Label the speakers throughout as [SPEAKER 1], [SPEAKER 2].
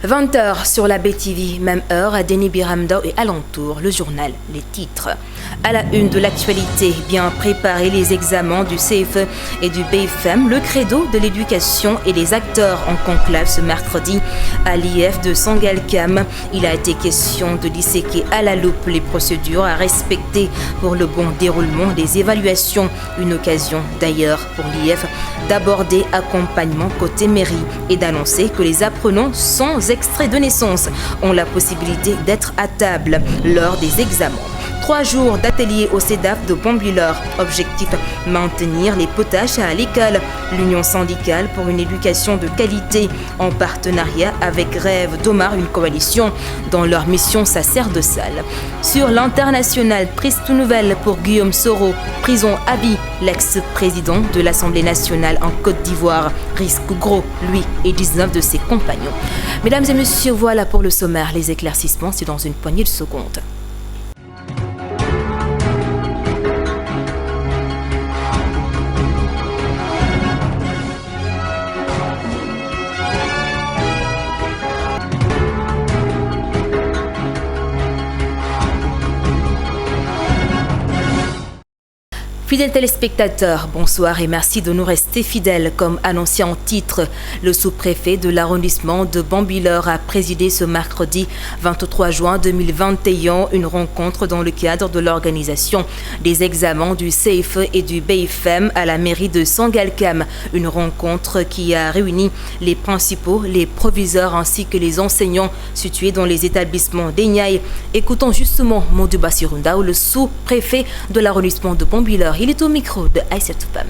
[SPEAKER 1] 20h sur la BTV, même heure à Denis Biramdao et alentour, le journal, les titres. À la une de l'actualité, bien préparer les examens du CFE et du BFM, le credo de l'éducation et les acteurs en conclave ce mercredi à l'IF de Sangalkam. Il a été question de disséquer à la loupe les procédures à respecter pour le bon déroulement des évaluations. Une occasion d'ailleurs pour l'IF d'aborder accompagnement côté mairie et d'annoncer que les apprenants sans extrait de naissance ont la possibilité d'être à table lors des examens. 3 jours d'atelier au CEDAF de Bambilor. Objectif, maintenir les potaches à l'école. L'Union syndicale pour une éducation de qualité en partenariat avec Rêve d'Omar, une coalition dont leur mission sacerdotale. Sur l'international, triste nouvelle pour Guillaume Soro. Prison à vie, l'ex-président de l'Assemblée nationale en Côte d'Ivoire risque gros, lui et 19 de ses compagnons. Mesdames et messieurs, voilà pour le sommaire. Les éclaircissements, c'est dans une poignée de secondes. Fidèles téléspectateurs, bonsoir et merci de nous rester fidèles. Comme annoncé en titre, le sous-préfet de l'arrondissement de Bambilor a présidé ce mercredi 23 juin 2021 une rencontre dans le cadre de l'organisation des examens du CFE et du BFM à la mairie de Sangalkam. Une rencontre qui a réuni les principaux, les proviseurs ainsi que les enseignants situés dans les établissements d'Enyai. Écoutons justement Modou Bassirou-Ndao, le sous-préfet de l'arrondissement de Bambilor. Il est au micro de Aïssatou Pam.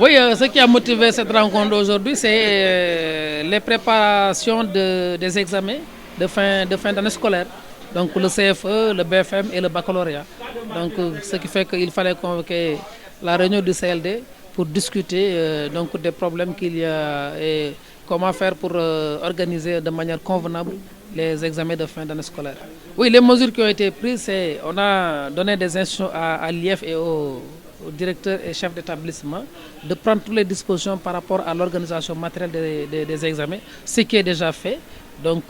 [SPEAKER 2] Oui, ce qui a motivé cette rencontre aujourd'hui, c'est les préparations des examens de fin d'année scolaire. Donc le CFE, le BFM et le baccalauréat. Donc ce qui fait qu'il fallait convoquer la réunion du CLD pour discuter donc des problèmes qu'il y a et comment faire pour organiser de manière convenable les examens de fin d'année scolaire. Oui, les mesures qui ont été prises, c'est on a donné des instructions à l'IF et au directeur et chef d'établissement de prendre toutes les dispositions par rapport à l'organisation matérielle des examens, ce qui est déjà fait. Donc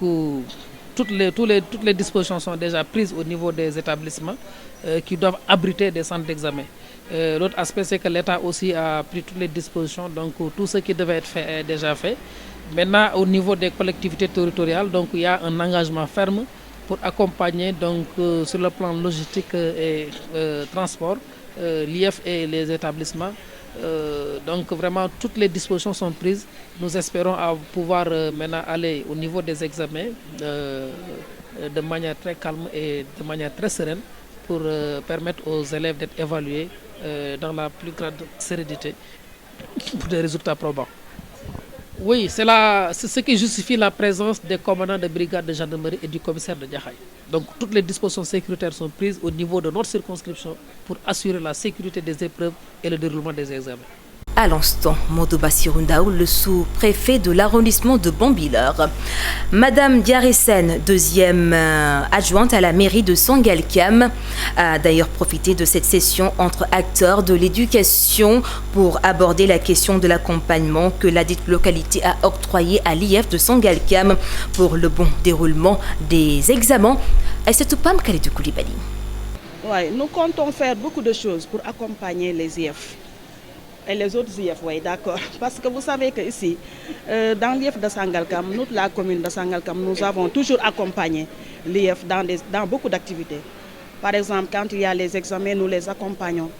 [SPEAKER 2] toutes les dispositions sont déjà prises au niveau des établissements qui doivent abriter des centres d'examen. L'autre aspect, c'est que l'État aussi a pris toutes les dispositions, donc tout ce qui devait être fait est déjà fait. Maintenant, au niveau des collectivités territoriales, donc il y a un engagement ferme pour accompagner donc sur le plan logistique et transport l'IF et les établissements. Donc vraiment toutes les dispositions sont prises. Nous espérons pouvoir maintenant aller au niveau des examens de manière très calme et de manière très sereine pour permettre aux élèves d'être évalués dans la plus grande sérénité pour des résultats probants. Oui, c'est ce qui justifie la présence des commandants de brigade de gendarmerie et du commissaire de Diakhaye. Donc toutes les dispositions sécuritaires sont prises au niveau de notre circonscription pour assurer la sécurité des épreuves et le déroulement des examens.
[SPEAKER 1] À l'instant, Modou Bassirou-Ndao, le sous-préfet de l'arrondissement de Bambilor. Madame Diaressène, deuxième adjointe à la mairie de Sangalkam, a d'ailleurs profité de cette session entre acteurs de l'éducation pour aborder la question de l'accompagnement que la dite localité a octroyé à l'IF de Sangalkam pour le bon déroulement des examens. Aïssatou Pam Khalidou Koulibaly.
[SPEAKER 3] Oui, nous comptons faire beaucoup de choses pour accompagner les IF. Et les autres IF, oui, d'accord. Parce que vous savez qu'ici, dans l'IF de Sangalkam, nous, la commune de Sangalkam, nous avons toujours accompagné l'IF dans beaucoup d'activités. Par exemple, quand il y a les examens, nous les accompagnons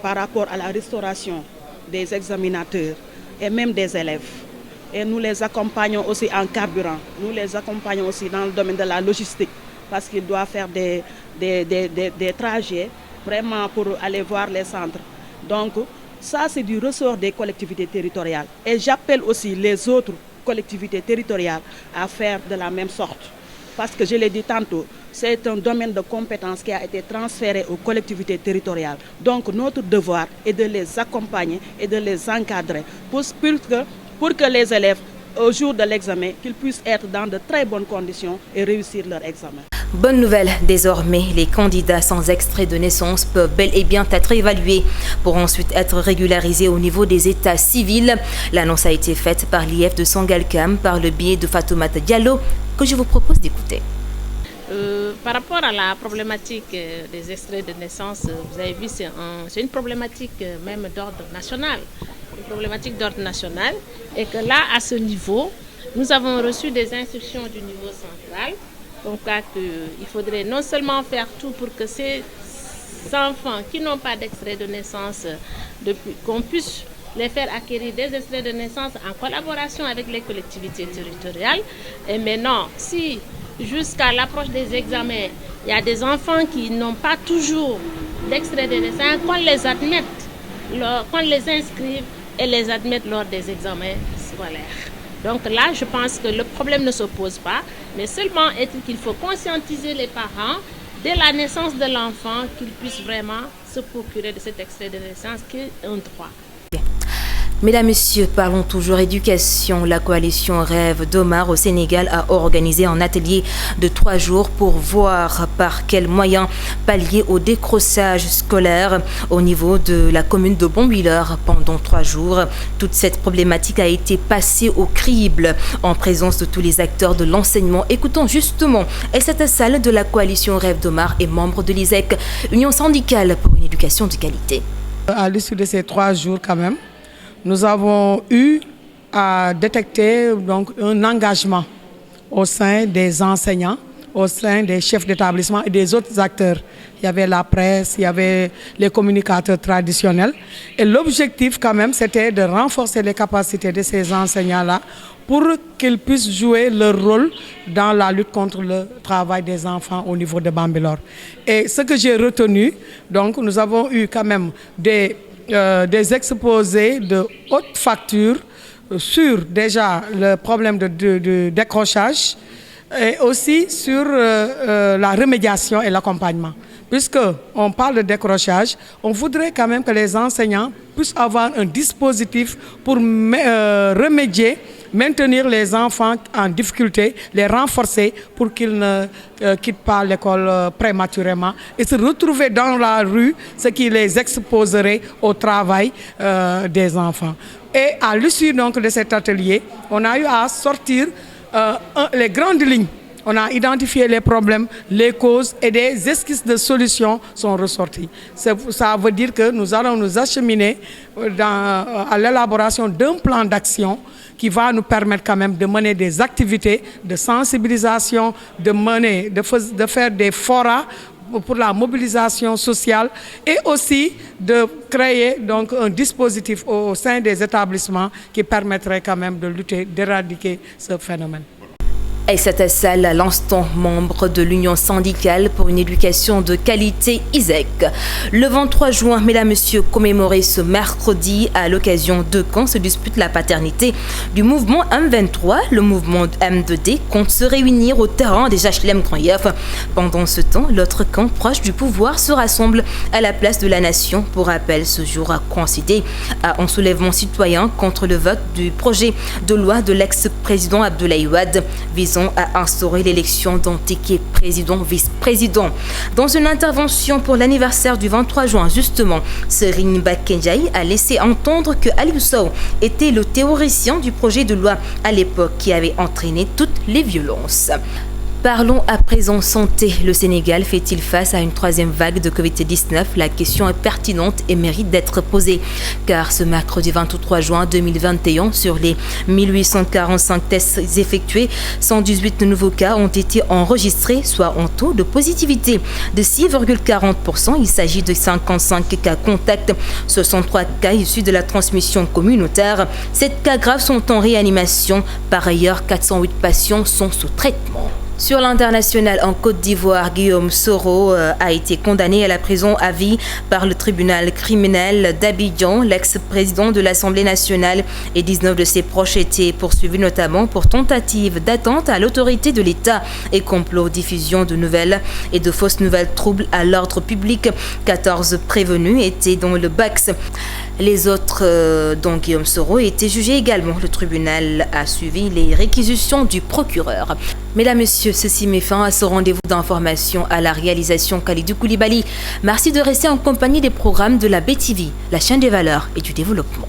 [SPEAKER 3] par rapport à la restauration des examinateurs et même des élèves. Et nous les accompagnons aussi en carburant. Nous les accompagnons aussi dans le domaine de la logistique parce qu'ils doivent faire des trajets vraiment pour aller voir les centres. Donc, ça, c'est du ressort des collectivités territoriales. Et j'appelle aussi les autres collectivités territoriales à faire de la même sorte. Parce que je l'ai dit tantôt, c'est un domaine de compétence qui a été transféré aux collectivités territoriales. Donc notre devoir est de les accompagner et de les encadrer pour que les élèves, au jour de l'examen, qu'ils puissent être dans de très bonnes conditions et réussir leur examen.
[SPEAKER 1] Bonne nouvelle, désormais, les candidats sans extrait de naissance peuvent bel et bien être évalués pour ensuite être régularisés au niveau des états civils. L'annonce a été faite par l'IF de Sangalkam par le biais de Fatoumata Diallo, que je vous propose d'écouter.
[SPEAKER 4] Par rapport à la problématique des extraits de naissance, vous avez vu, c'est une problématique même d'ordre national. Une problématique d'ordre national. Et que là, à ce niveau, nous avons reçu des instructions du niveau central. Donc, il faudrait non seulement faire tout pour que ces enfants qui n'ont pas d'extrait de naissance, qu'on puisse les faire acquérir des extraits de naissance en collaboration avec les collectivités territoriales. Et maintenant, si jusqu'à l'approche des examens, il y a des enfants qui n'ont pas toujours d'extrait de naissance, qu'on les admette, qu'on les inscrive et les admette lors des examens scolaires. Donc là, je pense que le problème ne se pose pas, mais seulement est-il qu'il faut conscientiser les parents dès la naissance de l'enfant qu'ils puissent vraiment se procurer de cet extrait de naissance qui est un droit.
[SPEAKER 1] Mesdames, Messieurs, parlons toujours éducation. La coalition Rêve d'Omar au Sénégal a organisé un atelier de 3 jours pour voir par quels moyens pallier au décrochage scolaire au niveau de la commune de Bonwiller. Pendant 3 jours, toute cette problématique a été passée au crible en présence de tous les acteurs de l'enseignement. Écoutons justement cette salle de la coalition Rêve d'Omar et membre de l'ISEC, Union syndicale pour une éducation de qualité.
[SPEAKER 5] À l'issue de ces 3 jours quand même, nous avons eu à détecter donc, un engagement au sein des enseignants, au sein des chefs d'établissement et des autres acteurs. Il y avait la presse, il y avait les communicateurs traditionnels. Et l'objectif quand même, c'était de renforcer les capacités de ces enseignants-là pour qu'ils puissent jouer leur rôle dans la lutte contre le travail des enfants au niveau de Bambilor. Et ce que j'ai retenu, donc nous avons eu quand même des exposés de haute facture sur déjà le problème de décrochage et aussi sur la remédiation et l'accompagnement. Puisqu'on parle de décrochage, on voudrait quand même que les enseignants puissent avoir un dispositif pour remédier, maintenir les enfants en difficulté, les renforcer pour qu'ils ne quittent pas l'école prématurément et se retrouver dans la rue, ce qui les exposerait au travail des enfants. Et à l'issue donc de cet atelier, on a eu à sortir les grandes lignes. On a identifié les problèmes, les causes et des esquisses de solutions sont ressorties. Ça veut dire que nous allons nous acheminer à l'élaboration d'un plan d'action qui va nous permettre quand même de mener des activités de sensibilisation, de faire des forats pour la mobilisation sociale et aussi de créer donc un dispositif au sein des établissements qui permettrait quand même de lutter, d'éradiquer ce phénomène.
[SPEAKER 1] Aïssata Sall, à l'instant membre de l'Union syndicale pour une éducation de qualité ISEC. Le 23 juin, mesdames, messieurs, commémoré ce mercredi à l'occasion de quand se dispute la paternité du mouvement M23. Le mouvement M2D compte se réunir au terrain des HLM Grand Yoff. Pendant ce temps, l'autre camp proche du pouvoir se rassemble à la place de la Nation. Pour rappel, ce jour a coïncidé à un soulèvement citoyen contre le vote du projet de loi de l'ex-président Abdoulaye Wade visant à instaurer l'élection d'un ticket président-vice-président. Dans une intervention pour l'anniversaire du 23 juin, justement, Serigne Bakendjaye a laissé entendre que Aliou Sow était le théoricien du projet de loi à l'époque qui avait entraîné toutes les violences. Parlons à présent santé. Le Sénégal fait-il face à une 3e vague de Covid-19? La question est pertinente et mérite d'être posée. Car ce mercredi 23 juin 2021, sur les 1845 tests effectués, 118 nouveaux cas ont été enregistrés, soit un taux de positivité de 6,40%. Il s'agit de 55 cas contacts, 63 cas issus de la transmission communautaire. 7 cas graves sont en réanimation. Par ailleurs, 408 patients sont sous traitement. Sur l'international en Côte d'Ivoire, Guillaume Soro a été condamné à la prison à vie par le tribunal criminel d'Abidjan. L'ex-président de l'Assemblée nationale et 19 de ses proches étaient poursuivis notamment pour tentative d'atteinte à l'autorité de l'État et complot, diffusion de nouvelles et de fausses nouvelles, troubles à l'ordre public. 14 prévenus étaient dans le BAX. Les autres, dont Guillaume Soro, étaient jugés également. Le tribunal a suivi les réquisitions du procureur. Mesdames, Messieurs, messieurs, ceci met fin à ce rendez-vous d'information. À la réalisation Khalidou Koulibaly. Merci de rester en compagnie des programmes de la BTV, la chaîne des valeurs et du développement.